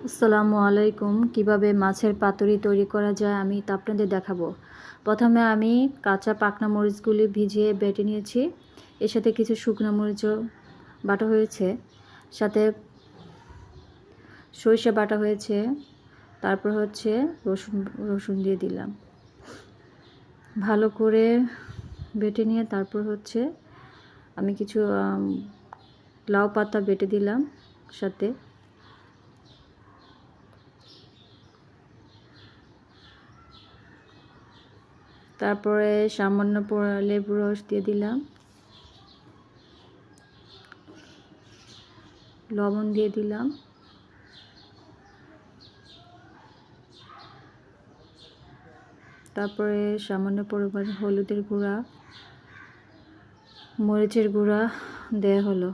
আসসালামু আলাইকুম। কিভাবে মাছের পাতুরি তৈরি করা যায় আমি তা আপনাদের দেখাবো। প্রথমে আমি কাঁচা পাকনা মরিচগুলি ভিজিয়ে বেটে নিয়েছি। এর সাথে কিছু শুকনো মরিচও বাটা হয়েছে, সাথে সরিষা বাটা হয়েছে, তারপর হচ্ছে রসুন দিয়ে দিলাম। ভালো করে বেটে নিয়ে তারপর হচ্ছে আমি কিছু লাউ পাতা বেটে দিলাম সাথে। তারপরে সামান্য লেবুর রস দিয়ে দিলাম, লবণ দিয়ে দিলাম, তারপরে সামান্য পরিমাণ হলুদের গুঁড়া, মরিচের গুঁড়া দেওয়া হলো।